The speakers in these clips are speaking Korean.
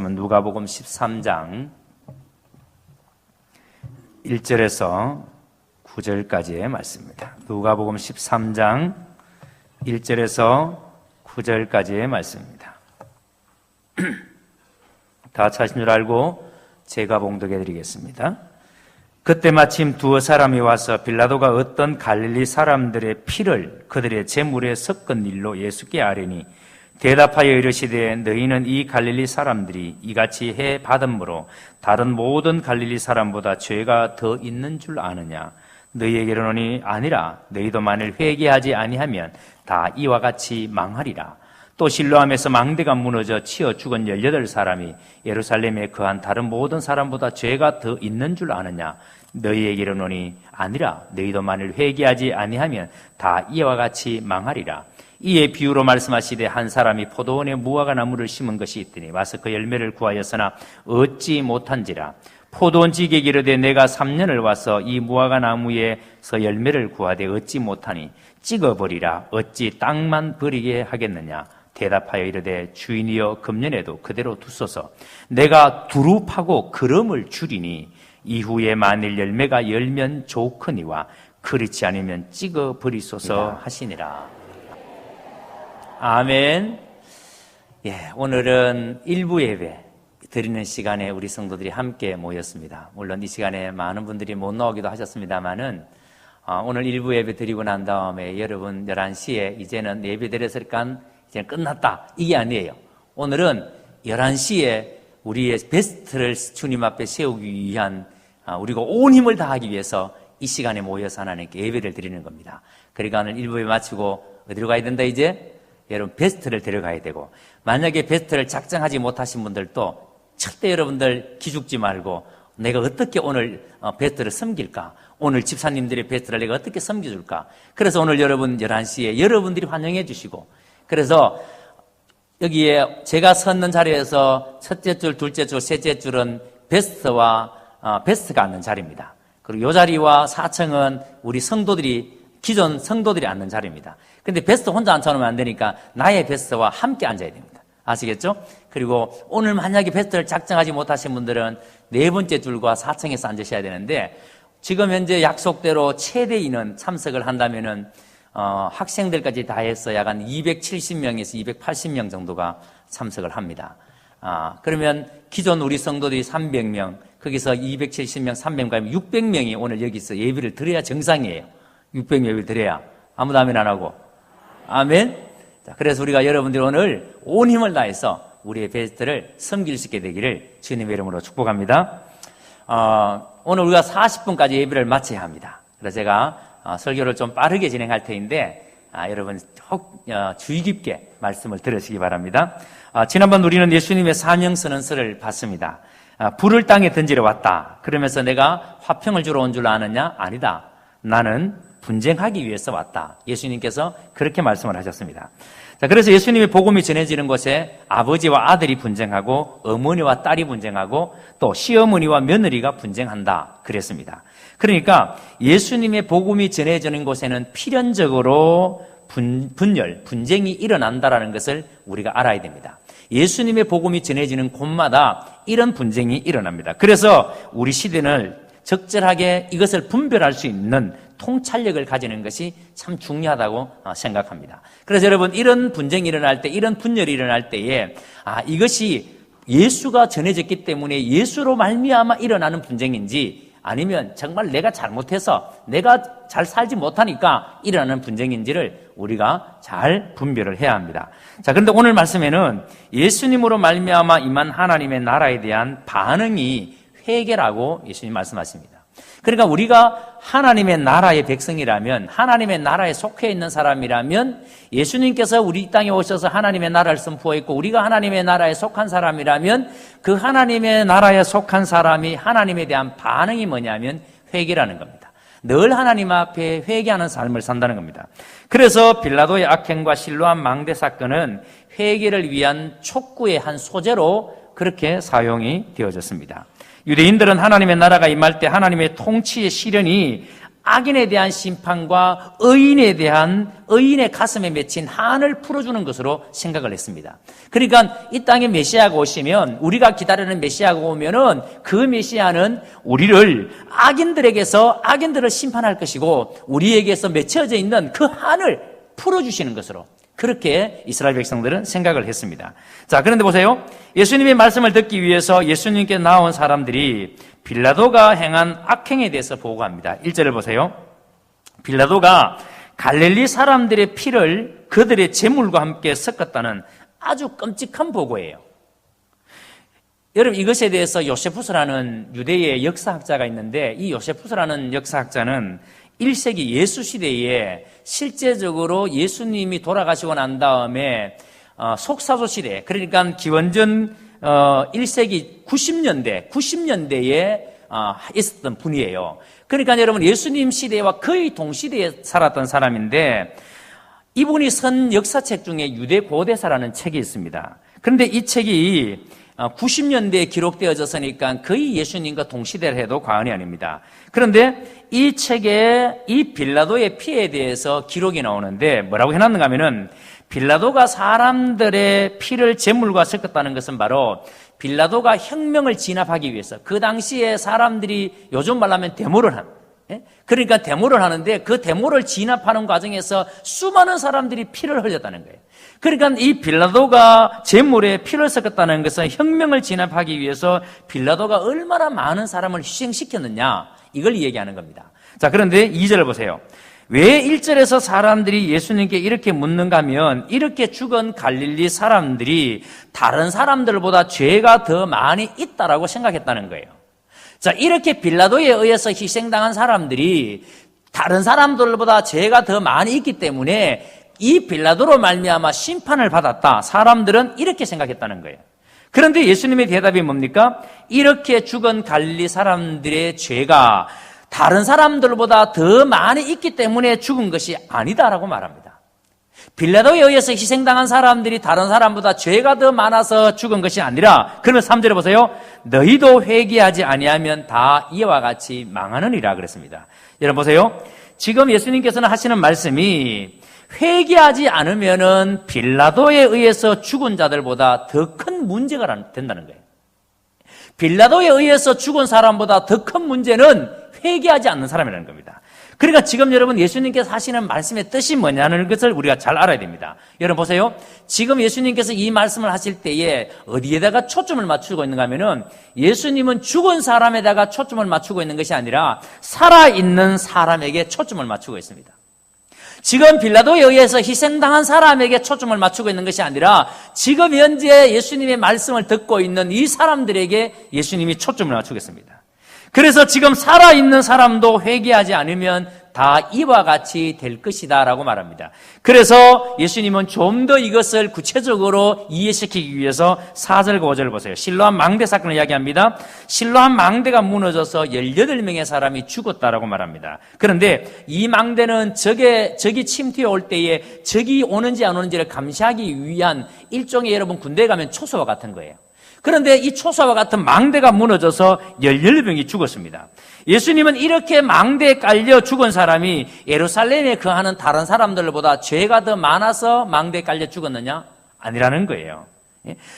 누가복음 13장 1절에서 9절까지의 말씀입니다. 누가복음 13장 1절에서 9절까지의 말씀입니다. 다 찾으신 줄 알고 제가 봉독해 드리겠습니다. 그때 마침 두어 사람이 와서 빌라도가 어떤 갈릴리 사람들의 피를 그들의 제물에 섞은 일로 예수께 아뢰니 대답하여 이르시되 너희는 이 갈릴리 사람들이 이같이 해 받음으로 다른 모든 갈릴리 사람보다 죄가 더 있는 줄 아느냐? 너희에게 이르노니 아니라 너희도 만일 회개하지 아니하면 다 이와 같이 망하리라. 또 실로암에서 망대가 무너져 치어 죽은 18사람이 예루살렘에 거한 다른 모든 사람보다 죄가 더 있는 줄 아느냐? 너희에게 이르노니 아니라 너희도 만일 회개하지 아니하면 다 이와 같이 망하리라. 이에 비유로 말씀하시되 한 사람이 포도원에 무화과 나무를 심은 것이 있더니 와서 그 열매를 구하였으나 얻지 못한지라. 포도원 지객이 이르되 내가 3년을 와서 이 무화과 나무에서 열매를 구하되 얻지 못하니 찍어버리라. 어찌 땅만 버리게 하겠느냐? 대답하여 이르되 주인이여 금년에도 그대로 두소서. 내가 두루 파고 그름을 줄이니 이후에 만일 열매가 열면 좋거니와 그렇지 않으면 찍어버리소서 하시니라. 아멘. 예, 오늘은 일부 예배 드리는 시간에 우리 성도들이 함께 모였습니다. 물론 이 시간에 많은 분들이 못 나오기도 하셨습니다만은 오늘 일부 예배 드리고 난 다음에 여러분 11시에 이제는 예배 드렸으니까 이제 끝났다. 이게 아니에요. 오늘은 11시에 우리의 베스트를 주님 앞에 세우기 위한 우리가 온 힘을 다하기 위해서 이 시간에 모여서 하나님께 예배를 드리는 겁니다. 그러니까 오늘 일부 예배 마치고 어디로 가야 된다 이제? 여러분 베스트를 데려가야 되고, 만약에 베스트를 작정하지 못하신 분들도 절대 여러분들 기죽지 말고 내가 어떻게 오늘 베스트를 섬길까? 오늘 집사님들의 베스트를 내가 어떻게 섬겨줄까? 그래서 오늘 여러분 11시에 여러분들이 환영해 주시고, 그래서 여기에 제가 섰는 자리에서 첫째 줄, 둘째 줄, 셋째 줄은 베스트가 앉는 자리입니다. 그리고 이 자리와 4층은 우리 성도들이 기존 성도들이 앉는 자리입니다. 근데 베스트 혼자 앉혀놓으면 안 되니까 나의 베스트와 함께 앉아야 됩니다. 아시겠죠? 그리고 오늘 만약에 베스트를 작정하지 못하신 분들은 네 번째 줄과 4층에서 앉으셔야 되는데, 지금 현재 약속대로 최대 인원 참석을 한다면은 학생들까지 다 해서 약 한 270명에서 280명 정도가 참석을 합니다. 그러면 기존 우리 성도들이 300명, 거기서 270명, 300명, 600명이 오늘 여기서 예배를 드려야 정상이에요. 600명 예배를 드려야. 아무도 아멘 안 하고. 아멘. 자, 그래서 우리가 여러분들 오늘 온 힘을 다해서 우리의 베스트를 섬길 수 있게 되기를 주님의 이름으로 축복합니다. 오늘 우리가 40분까지 예배를 마쳐야 합니다. 그래서 제가 설교를 좀 빠르게 진행할 터인데 여러분 주의 깊게 말씀을 들으시기 바랍니다. 지난번 우리는 예수님의 사명선언서를 봤습니다. 불을 땅에 던지러 왔다. 그러면서 내가 화평을 주러 온 줄 아느냐? 아니다. 나는 분쟁하기 위해서 왔다. 예수님께서 그렇게 말씀을 하셨습니다. 자, 그래서 예수님의 복음이 전해지는 곳에 아버지와 아들이 분쟁하고 어머니와 딸이 분쟁하고 또 시어머니와 며느리가 분쟁한다. 그랬습니다. 그러니까 예수님의 복음이 전해지는 곳에는 필연적으로 분쟁이 일어난다라는 것을 우리가 알아야 됩니다. 예수님의 복음이 전해지는 곳마다 이런 분쟁이 일어납니다. 그래서 우리 시대는 적절하게 이것을 분별할 수 있는 통찰력을 가지는 것이 참 중요하다고 생각합니다. 그래서 여러분 이런 분쟁이 일어날 때, 이런 분열이 일어날 때에 이것이 예수가 전해졌기 때문에 예수로 말미암아 일어나는 분쟁인지, 아니면 정말 내가 잘못해서 내가 잘 살지 못하니까 일어나는 분쟁인지를 우리가 잘 분별을 해야 합니다. 자, 그런데 오늘 말씀에는 예수님으로 말미암아 임한 하나님의 나라에 대한 반응이 회개라고 예수님 말씀하십니다. 그러니까 우리가 하나님의 나라의 백성이라면, 하나님의 나라에 속해 있는 사람이라면, 예수님께서 우리 땅에 오셔서 하나님의 나라를 선포했고 우리가 하나님의 나라에 속한 사람이라면 그 하나님의 나라에 속한 사람이 하나님에 대한 반응이 뭐냐면 회개라는 겁니다. 늘 하나님 앞에 회개하는 삶을 산다는 겁니다. 그래서 빌라도의 악행과 실로암 망대 사건은 회개를 위한 촉구의 한 소재로 그렇게 사용이 되어졌습니다. 유대인들은 하나님의 나라가 임할 때 하나님의 통치의 시련이 악인에 대한 심판과 의인의 가슴에 맺힌 한을 풀어주는 것으로 생각을 했습니다. 그러니까 이 땅에 메시아가 오시면, 우리가 기다리는 메시아가 오면은 그 메시아는 우리를 악인들을 심판할 것이고 우리에게서 맺혀져 있는 그 한을 풀어주시는 것으로, 그렇게 이스라엘 백성들은 생각을 했습니다. 자, 그런데 보세요. 예수님의 말씀을 듣기 위해서 예수님께 나온 사람들이 빌라도가 행한 악행에 대해서 보고합니다. 1절을 보세요. 빌라도가 갈릴리 사람들의 피를 그들의 제물과 함께 섞었다는 아주 끔찍한 보고예요. 여러분, 이것에 대해서 요세푸스라는 유대의 역사학자가 있는데, 이 요세푸스라는 역사학자는 1세기 예수 시대에 실제적으로 예수님이 돌아가시고 난 다음에 속사조 시대, 그러니까 기원전 1세기 90년대에 있었던 분이에요. 그러니까 여러분, 예수님 시대와 거의 동시대에 살았던 사람인데, 이분이 쓴 역사책 중에 유대 고대사라는 책이 있습니다. 그런데 이 책이 90년대에 기록되어졌으니까 거의 예수님과 동시대를 해도 과언이 아닙니다. 그런데 이 책에 이 빌라도의 피에 대해서 기록이 나오는데 뭐라고 해놨는가 하면은, 빌라도가 사람들의 피를 제물과 섞었다는 것은 바로 빌라도가 혁명을 진압하기 위해서, 그 당시에 사람들이 요즘 말로 하면 데모를 그러니까 데모를 하는데, 그 데모를 진압하는 과정에서 수많은 사람들이 피를 흘렸다는 거예요. 그러니까 이 빌라도가 제물에 피를 섞었다는 것은 혁명을 진압하기 위해서 빌라도가 얼마나 많은 사람을 희생시켰느냐, 이걸 얘기하는 겁니다. 자, 그런데 2절을 보세요. 왜 1절에서 사람들이 예수님께 이렇게 묻는가 하면, 이렇게 죽은 갈릴리 사람들이 다른 사람들보다 죄가 더 많이 있다라고 생각했다는 거예요. 자, 이렇게 빌라도에 의해서 희생당한 사람들이 다른 사람들보다 죄가 더 많이 있기 때문에 이 빌라도로 말미암아 심판을 받았다, 사람들은 이렇게 생각했다는 거예요. 그런데 예수님의 대답이 뭡니까? 이렇게 죽은 갈릴리 사람들의 죄가 다른 사람들보다 더 많이 있기 때문에 죽은 것이 아니다라고 말합니다. 빌라도에 의해서 희생당한 사람들이 다른 사람보다 죄가 더 많아서 죽은 것이 아니라, 그러면 3절에 보세요. 너희도 회개하지 아니하면 다 이와 같이 망하느니라 그랬습니다. 여러분 보세요. 지금 예수님께서는 하시는 말씀이, 회개하지 않으면은 빌라도에 의해서 죽은 자들보다 더 큰 문제가 된다는 거예요. 빌라도에 의해서 죽은 사람보다 더 큰 문제는 회개하지 않는 사람이라는 겁니다. 그러니까 지금 여러분, 예수님께서 하시는 말씀의 뜻이 뭐냐는 것을 우리가 잘 알아야 됩니다. 여러분 보세요. 지금 예수님께서 이 말씀을 하실 때에 어디에다가 초점을 맞추고 있는가 하면은, 예수님은 죽은 사람에다가 초점을 맞추고 있는 것이 아니라 살아있는 사람에게 초점을 맞추고 있습니다. 지금 빌라도에 의해서 희생당한 사람에게 초점을 맞추고 있는 것이 아니라 지금 현재 예수님의 말씀을 듣고 있는 이 사람들에게 예수님이 초점을 맞추고 있습니다. 그래서 지금 살아있는 사람도 회개하지 않으면 다 이와 같이 될 것이다 라고 말합니다. 그래서 예수님은 좀 더 이것을 구체적으로 이해시키기 위해서 4절 5절을 보세요. 실로암 망대 사건을 이야기합니다. 실로암 망대가 무너져서 18명의 사람이 죽었다라고 말합니다. 그런데 이 망대는 적이 침투해 올 때에 적이 오는지 안 오는지를 감시하기 위한 일종의, 여러분 군대에 가면 초소와 같은 거예요. 그런데 이 초소와 같은 망대가 무너져서 18명이 죽었습니다. 예수님은 이렇게 망대에 깔려 죽은 사람이 예루살렘에 거하는 다른 사람들보다 죄가 더 많아서 망대에 깔려 죽었느냐? 아니라는 거예요.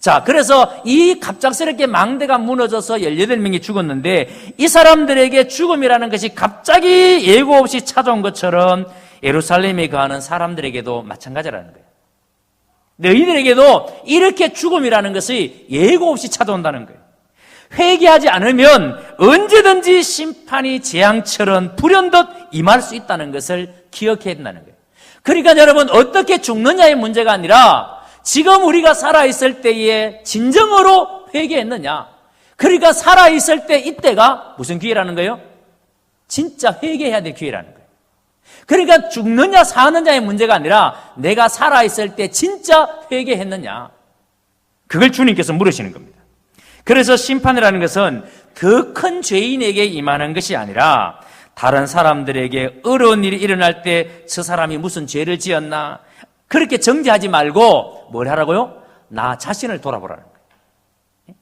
자, 그래서 이 갑작스럽게 망대가 무너져서 18명이 죽었는데, 이 사람들에게 죽음이라는 것이 갑자기 예고 없이 찾아온 것처럼 예루살렘에 거하는 사람들에게도 마찬가지라는 거예요. 너희들에게도 이렇게 죽음이라는 것이 예고 없이 찾아온다는 거예요. 회개하지 않으면 언제든지 심판이 재앙처럼 불현듯 임할 수 있다는 것을 기억해야 된다는 거예요. 그러니까 여러분, 어떻게 죽느냐의 문제가 아니라 지금 우리가 살아있을 때에 진정으로 회개했느냐. 그러니까 살아있을 때 이때가 무슨 기회라는 거예요? 진짜 회개해야 될 기회라는 거예요. 그러니까 죽느냐 사느냐의 문제가 아니라 내가 살아있을 때 진짜 회개했느냐, 그걸 주님께서 물으시는 겁니다. 그래서 심판이라는 것은 더 큰 죄인에게 임하는 것이 아니라 다른 사람들에게 어려운 일이 일어날 때 저 사람이 무슨 죄를 지었나, 그렇게 정죄하지 말고 뭘 하라고요? 나 자신을 돌아보라는 거예요.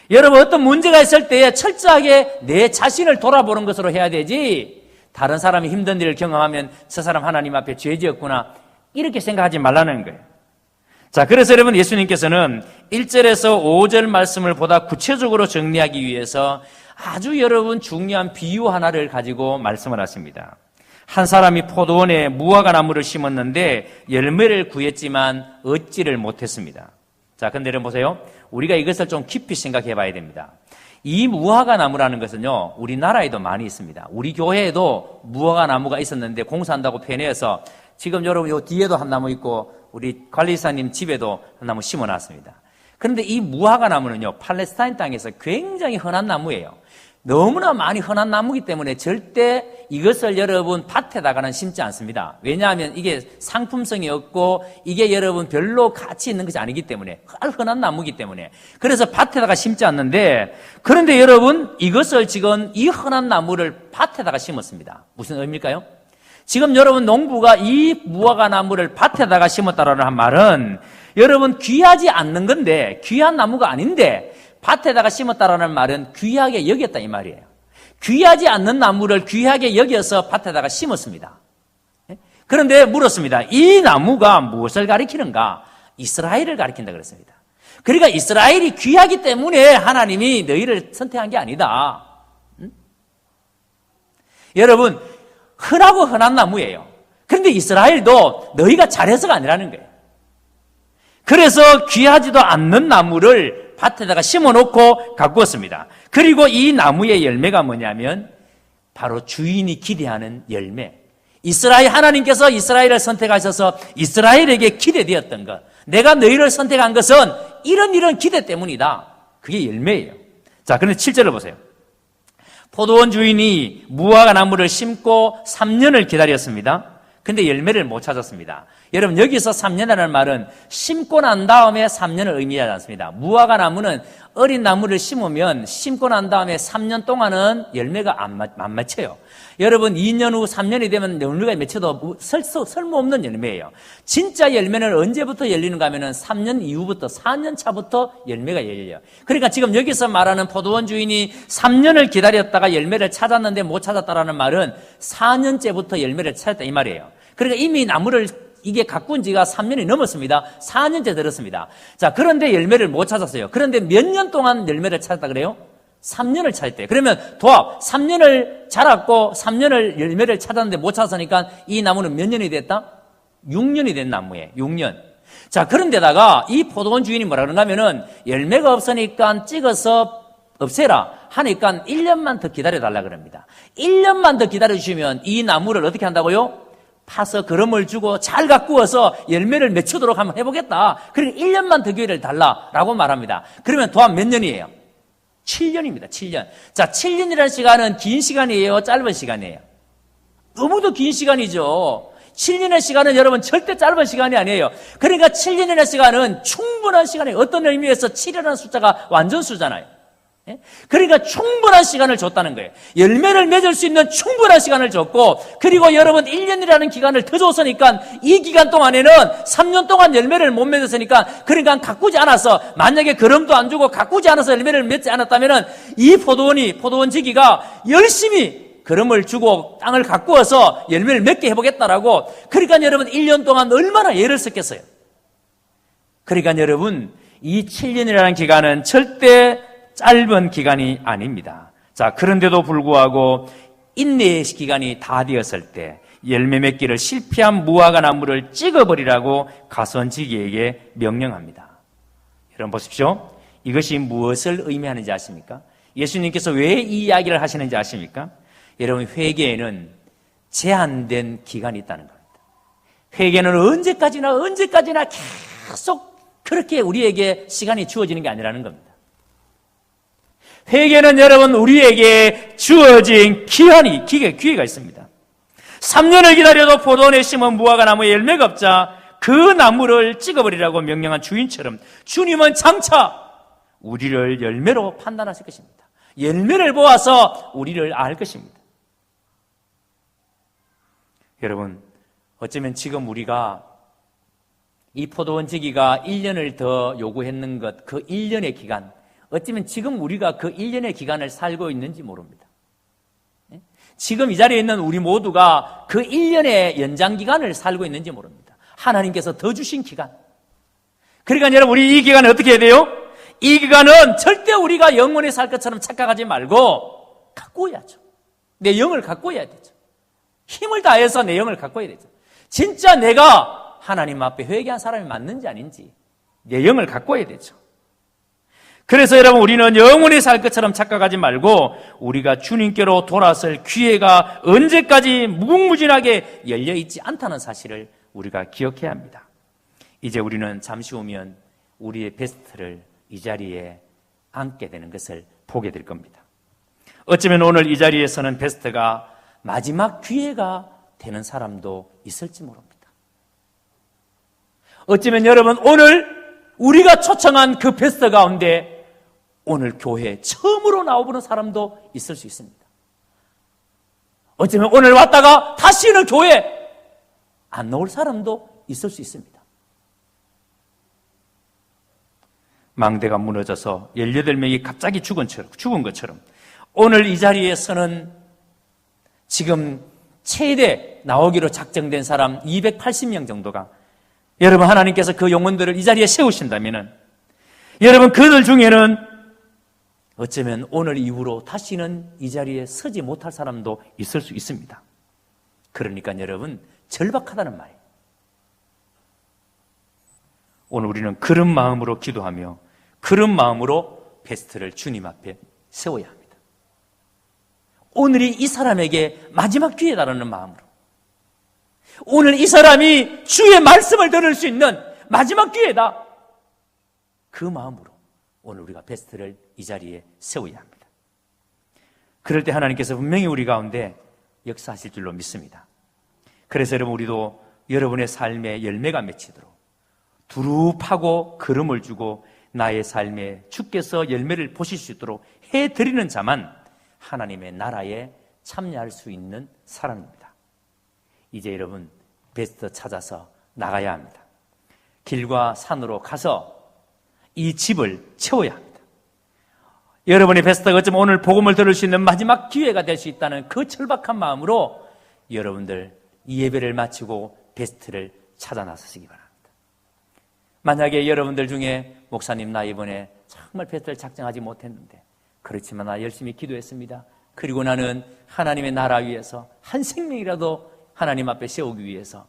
여러분, 어떤 문제가 있을 때 철저하게 내 자신을 돌아보는 것으로 해야 되지, 다른 사람이 힘든 일을 경험하면 저 사람 하나님 앞에 죄 지었구나 이렇게 생각하지 말라는 거예요. 자, 그래서 여러분 예수님께서는 1절에서 5절 말씀을 보다 구체적으로 정리하기 위해서 아주 여러분 중요한 비유 하나를 가지고 말씀을 하십니다. 한 사람이 포도원에 무화과 나무를 심었는데 열매를 구했지만 얻지를 못했습니다. 자, 근데 여러분 보세요. 우리가 이것을 좀 깊이 생각해 봐야 됩니다. 이 무화과 나무라는 것은요, 우리나라에도 많이 있습니다. 우리 교회에도 무화과 나무가 있었는데 공사한다고 폐내어서 지금 여러분 요 뒤에도 한 나무 있고 우리 관리사님 집에도 한 나무 심어놨습니다. 그런데 이 무화과 나무는요, 팔레스타인 땅에서 굉장히 흔한 나무예요. 너무나 많이 흔한 나무이기 때문에 절대 이것을 여러분 밭에다가는 심지 않습니다. 왜냐하면 이게 상품성이 없고 이게 여러분 별로 가치 있는 것이 아니기 때문에 흔한 나무이기 때문에 그래서 밭에다가 심지 않는데 그런데 여러분 이것을 지금 이 흔한 나무를 밭에다가 심었습니다. 무슨 의미일까요? 지금 여러분 농부가 이 무화과 나무를 밭에다가 심었다라는 한 말은 여러분 귀하지 않는 건데 귀한 나무가 아닌데 밭에다가 심었다라는 말은 귀하게 여겼다 이 말이에요. 귀하지 않는 나무를 귀하게 여겨서 밭에다가 심었습니다. 그런데 물었습니다. 이 나무가 무엇을 가리키는가? 이스라엘을 가리킨다 그랬습니다. 그러니까 이스라엘이 귀하기 때문에 하나님이 너희를 선택한 게 아니다. 여러분 흔하고 흔한 나무예요. 그런데 이스라엘도 너희가 잘해서가 아니라는 거예요. 그래서 귀하지도 않는 나무를 밭에다가 심어놓고 가꾸었습니다. 그리고 이 나무의 열매가 뭐냐면 바로 주인이 기대하는 열매. 이스라엘 하나님께서 이스라엘을 선택하셔서 이스라엘에게 기대되었던 것. 내가 너희를 선택한 것은 이런 기대 때문이다. 그게 열매예요. 자, 그런데 7절을 보세요. 포도원 주인이 무화과 나무를 심고 3년을 기다렸습니다. 근데 열매를 못 찾았습니다. 여러분 여기서 3년이라는 말은 심고 난 다음에 3년을 의미하지 않습니다. 무화과 나무는 어린 나무를 심으면 심고 난 다음에 3년 동안은 열매가 안 맺혀요. 여러분 2년 후 3년이 되면 열매가 맺혀도 쓸모없는 열매예요. 진짜 열매는 언제부터 열리는가 하면 3년 이후부터 4년 차부터 열매가 열려요. 그러니까 지금 여기서 말하는 포도원 주인이 3년을 기다렸다가 열매를 찾았는데 못 찾았다라는 말은 4년째부터 열매를 찾았다 이 말이에요. 그러니까 이미 나무를 이게 가꾼 지가 3년이 넘었습니다. 4년째 들었습니다. 자, 그런데 열매를 못 찾았어요. 그런데 몇 년 동안 열매를 찾았다 그래요? 3년을 찾았대요. 그러면 도합 3년을 자랐고 3년을 열매를 찾았는데 못 찾았으니까 이 나무는 몇 년이 됐다? 6년이 된 나무예요. 6년. 자, 그런데다가 이 포도원 주인이 뭐라 그런가 하면은 열매가 없으니까 찍어서 없애라 하니까 1년만 더 기다려달라 그럽니다. 1년만 더 기다려주시면 이 나무를 어떻게 한다고요? 파서 거름을 주고 잘 가꾸어서 열매를 맺히도록 한번 해보겠다. 그러니까 1년만 더 기회를 달라라고 말합니다. 그러면 도합 몇 년이에요? 7년입니다. 7년. 자, 7년이라는 시간은 긴 시간이에요? 짧은 시간이에요? 너무도 긴 시간이죠. 7년의 시간은 여러분 절대 짧은 시간이 아니에요. 그러니까 7년이라는 시간은 충분한 시간이에요. 어떤 의미에서 7이라는 숫자가 완전수잖아요. 그러니까 충분한 시간을 줬다는 거예요. 열매를 맺을 수 있는 충분한 시간을 줬고, 그리고 여러분 1년이라는 기간을 더 줬으니까 이 기간 동안에는 3년 동안 열매를 못 맺었으니까, 그러니까 가꾸지 않아서, 만약에 거름도 안 주고 가꾸지 않아서 열매를 맺지 않았다면은 이 포도원지기가 열심히 거름을 주고 땅을 가꾸어서 열매를 맺게 해보겠다라고. 그러니까 여러분 1년 동안 얼마나 애를 썼겠어요. 그러니까 여러분 이 7년이라는 기간은 절대 짧은 기간이 아닙니다. 자, 그런데도 불구하고 인내의 기간이 다 되었을 때 열매 맺기를 실패한 무화과 나무를 찍어버리라고 가선지기에게 명령합니다. 여러분 보십시오. 이것이 무엇을 의미하는지 아십니까? 예수님께서 왜 이 이야기를 하시는지 아십니까? 여러분 회개에는 제한된 기간이 있다는 겁니다. 회개는 언제까지나 계속 그렇게 우리에게 시간이 주어지는 게 아니라는 겁니다. 회개는 여러분 우리에게 주어진 기회가 있습니다. 3년을 기다려도 포도원에 심은 무화과 나무에 열매가 없자 그 나무를 찍어버리라고 명령한 주인처럼 주님은 장차 우리를 열매로 판단하실 것입니다. 열매를 보아서 우리를 알 것입니다. 여러분, 어쩌면 지금 우리가 이 포도원 지기가 1년을 더 요구했는 것, 그 1년의 기간, 어쩌면 지금 우리가 그 1년의 기간을 살고 있는지 모릅니다. 지금 이 자리에 있는 우리 모두가 그 1년의 연장기간을 살고 있는지 모릅니다. 하나님께서 더 주신 기간. 그러니까 여러분, 우리 이 기간에 어떻게 해야 돼요? 이 기간은 절대 우리가 영원히 살 것처럼 착각하지 말고 가꾸어야죠. 내 영을 가꾸어야 되죠. 힘을 다해서 내 영을 가꾸어야 되죠. 진짜 내가 하나님 앞에 회개한 사람이 맞는지 아닌지 내 영을 가꾸어야 되죠. 그래서 여러분, 우리는 영원히 살 것처럼 착각하지 말고 우리가 주님께로 돌아설 기회가 언제까지 무궁무진하게 열려있지 않다는 사실을 우리가 기억해야 합니다. 이제 우리는 잠시 후면 우리의 베스트를 이 자리에 앉게 되는 것을 보게 될 겁니다. 어쩌면 오늘 이 자리에서는 베스트가 마지막 기회가 되는 사람도 있을지 모릅니다. 어쩌면 여러분, 오늘 우리가 초청한 그 베스트 가운데 오늘 교회에 처음으로 나와보는 사람도 있을 수 있습니다. 어쩌면 오늘 왔다가 다시는 교회에 안 나올 사람도 있을 수 있습니다. 망대가 무너져서 18명이 갑자기 죽은 것처럼 오늘 이 자리에서는 지금 최대 나오기로 작정된 사람 280명 정도가, 여러분, 하나님께서 그 영혼들을 이 자리에 세우신다면 여러분, 그들 중에는 어쩌면 오늘 이후로 다시는 이 자리에 서지 못할 사람도 있을 수 있습니다. 그러니까 여러분, 절박하다는 말이에요. 오늘 우리는 그런 마음으로 기도하며 그런 마음으로 베스트를 주님 앞에 세워야 합니다. 오늘이 이 사람에게 마지막 기회다라는 마음으로, 오늘 이 사람이 주의 말씀을 들을 수 있는 마지막 기회다, 그 마음으로 오늘 우리가 베스트를 이 자리에 세워야 합니다. 그럴 때 하나님께서 분명히 우리 가운데 역사하실 줄로 믿습니다. 그래서 여러분, 우리도 여러분의 삶에 열매가 맺히도록 두루 파고 걸음을 주고 나의 삶에 주께서 열매를 보실 수 있도록 해드리는 자만 하나님의 나라에 참여할 수 있는 사람입니다. 이제 여러분, 베스트 찾아서 나가야 합니다. 길과 산으로 가서 이 집을 채워야 합니다. 여러분의 베스트가 어쩌면 오늘 복음을 들을 수 있는 마지막 기회가 될 수 있다는 그 철박한 마음으로 여러분들 이 예배를 마치고 베스트를 찾아 나서시기 바랍니다. 만약에 여러분들 중에 목사님, 나 이번에 정말 베스트를 작정하지 못했는데, 그렇지만 나 열심히 기도했습니다. 그리고 나는 하나님의 나라 위해서 한 생명이라도 하나님 앞에 세우기 위해서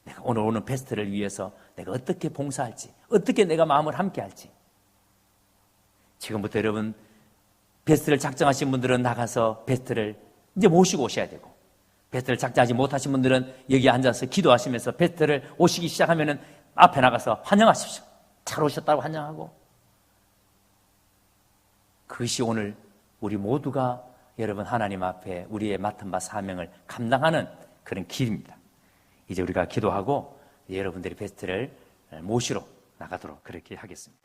내가 오늘 오는 베스트를 위해서 내가 어떻게 봉사할지, 어떻게 내가 마음을 함께 할지, 지금부터 여러분 베스트를 작정하신 분들은 나가서 베스트를 이제 모시고 오셔야 되고, 베스트를 작정하지 못하신 분들은 여기 앉아서 기도하시면서 베스트를 오시기 시작하면은 앞에 나가서 환영하십시오. 잘 오셨다고 환영하고, 그것이 오늘 우리 모두가 여러분 하나님 앞에 우리의 맡은 바 사명을 감당하는 그런 길입니다. 이제 우리가 기도하고 여러분들이 베스트를 모시러 나가도록 그렇게 하겠습니다.